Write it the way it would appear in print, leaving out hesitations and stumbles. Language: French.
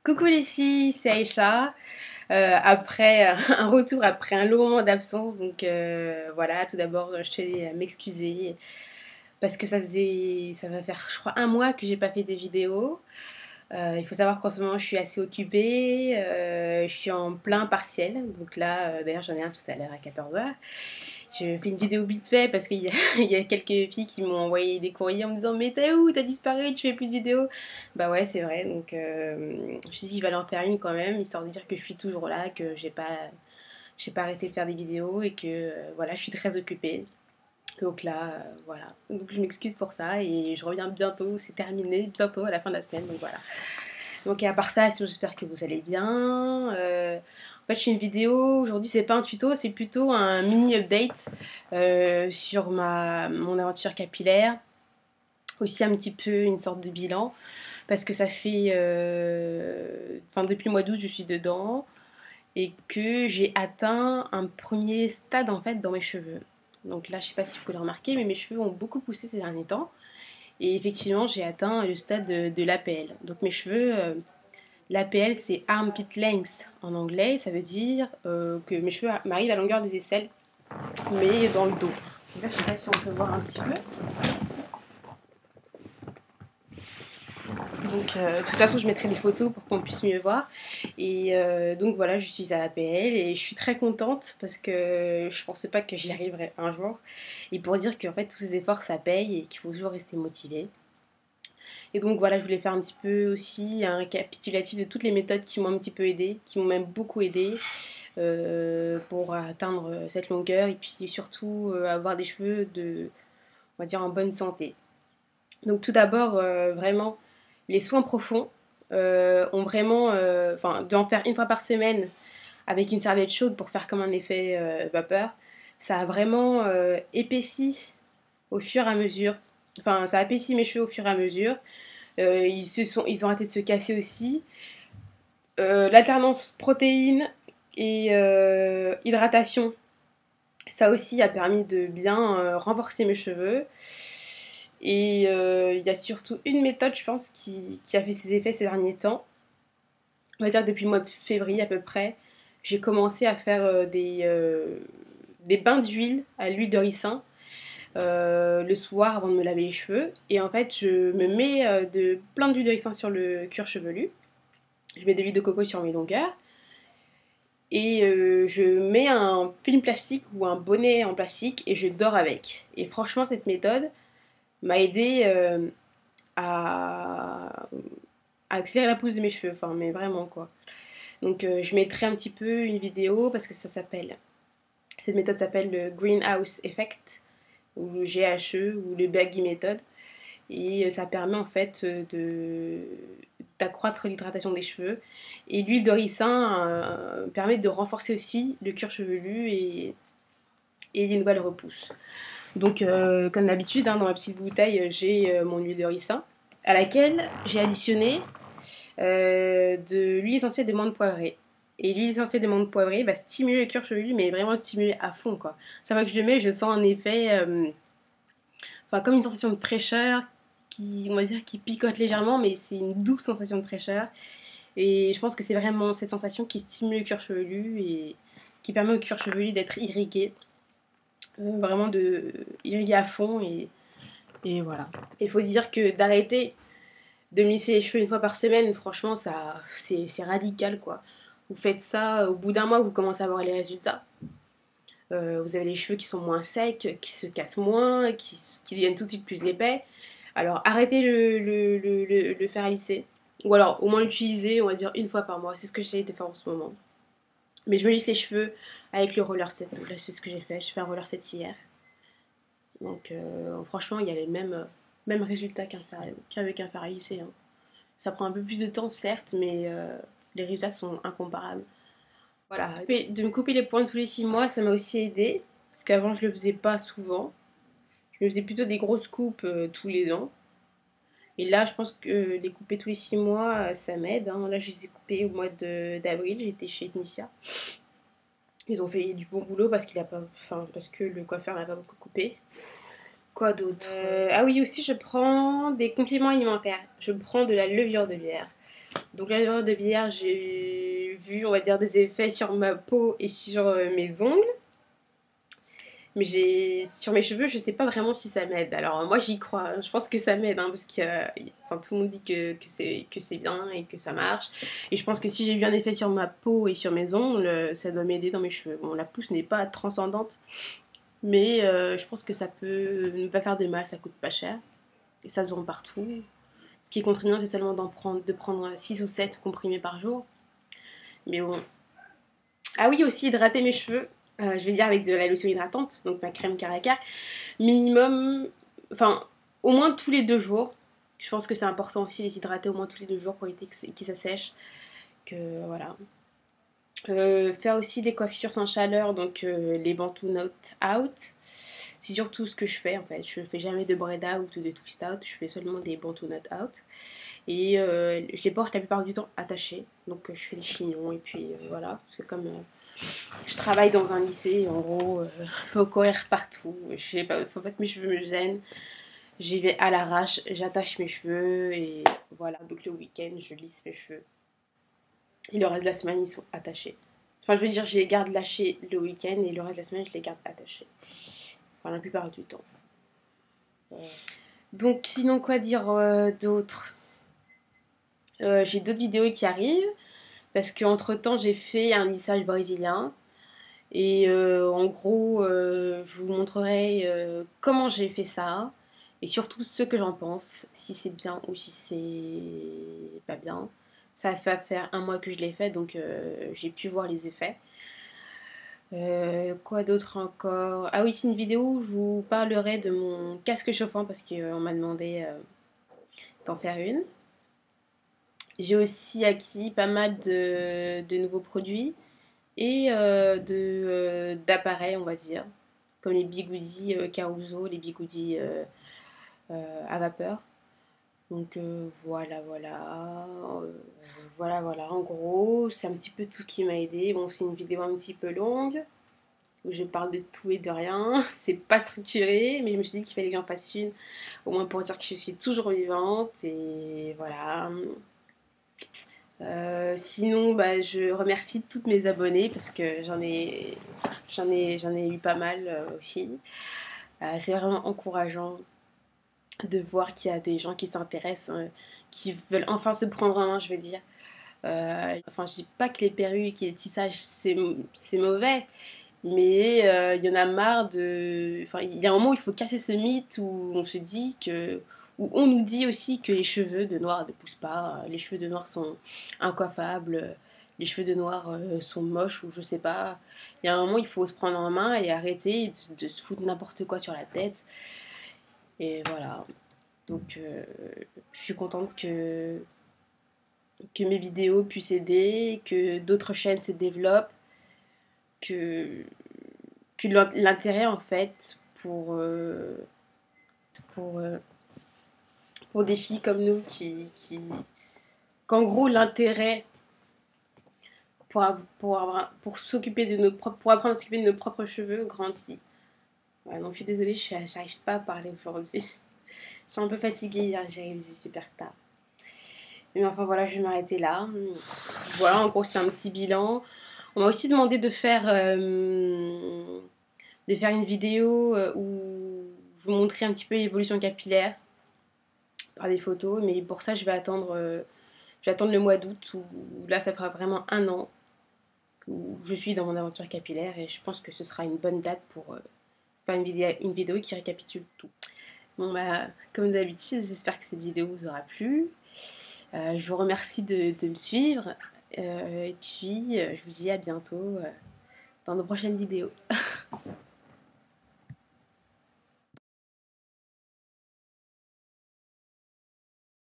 Coucou les filles, c'est Aïcha. Après un retour après un long moment d'absence, donc voilà, tout d'abord je tenais à m'excuser parce que ça va faire je crois un mois que j'ai pas fait de vidéo. Il faut savoir qu'en ce moment je suis assez occupée, je suis en plein partiel, donc là d'ailleurs j'en ai un tout à l'heure à 14h. Je fais une vidéo vite fait parce qu'il y a, il y a quelques filles qui m'ont envoyé des courriers en me disant mais t'es où? T'as disparu, tu fais plus de vidéos. Bah ouais c'est vrai, donc je me suis dit qu'il fallait en faire une quand même, histoire de dire que je suis toujours là, que j'ai pas arrêté de faire des vidéos et que voilà je suis très occupée. Donc là voilà, donc je m'excuse pour ça et je reviens bientôt, c'est terminé bientôt à la fin de la semaine, donc voilà. Donc à part ça, j'espère que vous allez bien. En fait, je fais une vidéo aujourd'hui, c'est pas un tuto, c'est plutôt un mini update sur mon aventure capillaire. Aussi un petit peu une sorte de bilan parce que ça fait, enfin depuis le mois d'août, je suis dedans et que j'ai atteint un premier stade en fait dans mes cheveux. Donc là, je sais pas si vous pouvez le remarquer, mais mes cheveux ont beaucoup poussé ces derniers temps. Et effectivement, j'ai atteint le stade de l'APL. Donc mes cheveux, l'APL, c'est Armpit Length en anglais. Ça veut dire que mes cheveux m'arrivent à la longueur des aisselles, mais dans le dos. Donc là, je sais pas si on peut voir un petit peu. Donc, de toute façon, je mettrai des photos pour qu'on puisse mieux voir. Et donc voilà, je suis à l'APL et je suis très contente parce que je pensais pas que j'y arriverais un jour. Et pour dire qu'en fait, tous ces efforts, ça paye et qu'il faut toujours rester motivé. Et donc voilà, je voulais faire un petit peu aussi un récapitulatif de toutes les méthodes qui m'ont un petit peu aidé, qui m'ont même beaucoup aidé pour atteindre cette longueur et puis surtout avoir des cheveux on va dire en bonne santé. Donc tout d'abord, vraiment, les soins profonds ont vraiment, enfin, d'en faire une fois par semaine avec une serviette chaude pour faire comme un effet vapeur, ça a vraiment épaissi au fur et à mesure. Enfin, ça a épaissi mes cheveux au fur et à mesure. Ils ont arrêté de se casser aussi. L'alternance protéines et hydratation, ça aussi a permis de bien renforcer mes cheveux. Et il y a surtout une méthode, je pense, qui a fait ses effets ces derniers temps. On va dire depuis le mois de février à peu près, j'ai commencé à faire des bains d'huile à l'huile de ricin le soir avant de me laver les cheveux. Et en fait, je me mets plein d'huile de ricin sur le cuir chevelu. Je mets de l'huile de coco sur mes longueurs. Et je mets un film plastique ou un bonnet en plastique et je dors avec. Et franchement, cette méthode m'a aidé à, à accélérer la pousse de mes cheveux. Enfin, mais vraiment quoi. Donc je mettrai un petit peu une vidéo parce que cette méthode s'appelle le Greenhouse Effect ou le GHE ou le Baggy Method. Et ça permet en fait d'accroître l'hydratation des cheveux. Et l'huile de ricin permet de renforcer aussi le cuir chevelu et les nouvelles repousses. Donc, comme d'habitude, hein, dans ma petite bouteille, j'ai mon huile de ricin à laquelle j'ai additionné de l'huile essentielle de menthe poivrée. Et l'huile essentielle de menthe poivrée va stimuler le cuir chevelu, mais vraiment stimuler à fond quoi. Chaque fois que je le mets, je sens un effet, enfin comme une sensation de fraîcheur qui, on va dire, qui picote légèrement, mais c'est une douce sensation de fraîcheur. Et je pense que c'est vraiment cette sensation qui stimule le cuir chevelu et qui permet au cuir chevelu d'être irrigué, vraiment de irriguer à fond et voilà. Il faut dire que d'arrêter de me lisser les cheveux une fois par semaine, franchement, c'est radical quoi. Vous faites ça, au bout d'un mois, vous commencez à voir les résultats. Vous avez les cheveux qui sont moins secs, qui se cassent moins, qui deviennent tout de suite plus épais. Alors arrêtez le faire lisser. Ou alors au moins l'utiliser, on va dire une fois par mois. C'est ce que j'essaie de faire en ce moment. Mais je me lisse les cheveux avec le roller set. Donc là, c'est ce que j'ai fait. J'ai fait un roller set hier. Donc franchement, il y a les mêmes résultats qu'avec un fer à lisser. Hein. Ça prend un peu plus de temps, certes, mais les résultats sont incomparables. Voilà. De me couper les points tous les 6 mois, ça m'a aussi aidé. Parce qu'avant, je le faisais pas souvent. Je me faisais plutôt des grosses coupes tous les ans. Et là, je pense que les couper tous les 6 mois, ça m'aide. Hein. Là, je les ai coupés au mois d'avril. J'étais chez Ethnicia. Ils ont fait du bon boulot parce qu'il a pas, enfin, parce que le coiffeur n'a pas beaucoup coupé. Quoi d'autre Ah oui, aussi, je prends des compléments alimentaires. Je prends de la levure de bière. Donc la levure de bière, j'ai vu, on va dire, des effets sur ma peau et sur mes ongles. Mais sur mes cheveux, je sais pas vraiment si ça m'aide. Alors moi j'y crois, je pense que ça m'aide, hein, parce que enfin, tout le monde dit que c'est bien et que ça marche. Et je pense que si j'ai vu un effet sur ma peau et sur mes ongles, ça doit m'aider dans mes cheveux. Bon, la pousse n'est pas transcendante, mais je pense que ça peut ne pas faire de mal, ça coûte pas cher. Et ça se vend partout. Ce qui est contraignant, c'est seulement de prendre 6 ou 7 comprimés par jour. Mais bon. Ah oui, aussi hydrater mes cheveux. Je vais dire avec de la lotion hydratante, donc ma crème Caracar. Minimum, enfin, au moins tous les 2 jours. Je pense que c'est important aussi les hydrater au moins tous les 2 jours pour éviter qu'ils s'assèchent. Que voilà. Faire aussi des coiffures sans chaleur, donc les bantu knot out. C'est surtout ce que je fais en fait. Je fais jamais de braid out ou de twist out. Je fais seulement des bantu knot out. Et je les porte la plupart du temps attachés. Donc je fais des chignons et puis voilà. Parce que comme je travaille dans un lycée, en gros, faut courir partout. Je sais pas, faut pas que mes cheveux me gênent. J'y vais à l'arrache, j'attache mes cheveux et voilà. Donc le week-end, je lisse mes cheveux. Et le reste de la semaine, ils sont attachés. Enfin, je veux dire, je les garde lâchés le week-end et le reste de la semaine, je les garde attachés. Enfin, la plupart du temps. Donc, sinon, quoi dire d'autre? J'ai d'autres vidéos qui arrivent parce qu'entre temps, j'ai fait un lissage brésilien. Et en gros, je vous montrerai comment j'ai fait ça et surtout ce que j'en pense, si c'est bien ou si c'est pas bien. Ça va faire un mois que je l'ai fait, donc j'ai pu voir les effets. Quoi d'autre encore? Ah oui, c'est une vidéo où je vous parlerai de mon casque chauffant parce qu'on m'a demandé d'en faire une. J'ai aussi acquis pas mal de nouveaux produits et d'appareils, on va dire, comme les bigoudis Caruso, les bigoudis à vapeur. Donc voilà, en gros, c'est un petit peu tout ce qui m'a aidé. Bon, c'est une vidéo un petit peu longue, où je parle de tout et de rien. C'est pas structuré, mais je me suis dit qu'il fallait que j'en fasse une, au moins pour dire que je suis toujours vivante, et voilà. Sinon, bah, je remercie toutes mes abonnés parce que j'en ai eu pas mal aussi. C'est vraiment encourageant de voir qu'il y a des gens qui s'intéressent, qui veulent enfin se prendre en main, je veux dire. Enfin, je dis pas que les perruques et les tissages c'est mauvais, mais il y en a marre de. Enfin, il y a un moment où il faut casser ce mythe où on se dit que. Où on nous dit aussi que les cheveux de noir ne poussent pas, les cheveux de noir sont incoiffables, les cheveux de noir sont moches ou je sais pas. Il y a un moment où il faut se prendre en main et arrêter de se foutre n'importe quoi sur la tête. Et voilà. Donc je suis contente que mes vidéos puissent aider, que d'autres chaînes se développent, que, que l'intérêt en fait pour, euh, pour des filles comme nous qu'en gros l'intérêt pour s'occuper de pour apprendre à s'occuper de nos propres cheveux grandit. Ouais, donc je suis désolée, j'arrive pas à parler aujourd'hui. Je suis un peu fatiguée hier, j'ai révisé super tard. Mais enfin voilà, je vais m'arrêter là. Voilà, en gros c'est un petit bilan. On m'a aussi demandé de faire une vidéo où je vous montrer un petit peu l'évolution capillaire par des photos, mais pour ça je vais attendre le mois d'août où là ça fera vraiment un an où je suis dans mon aventure capillaire et je pense que ce sera une bonne date pour faire une vidéo qui récapitule tout. Bon bah comme d'habitude, j'espère que cette vidéo vous aura plu. Je vous remercie de me suivre et puis je vous dis à bientôt dans nos prochaines vidéos.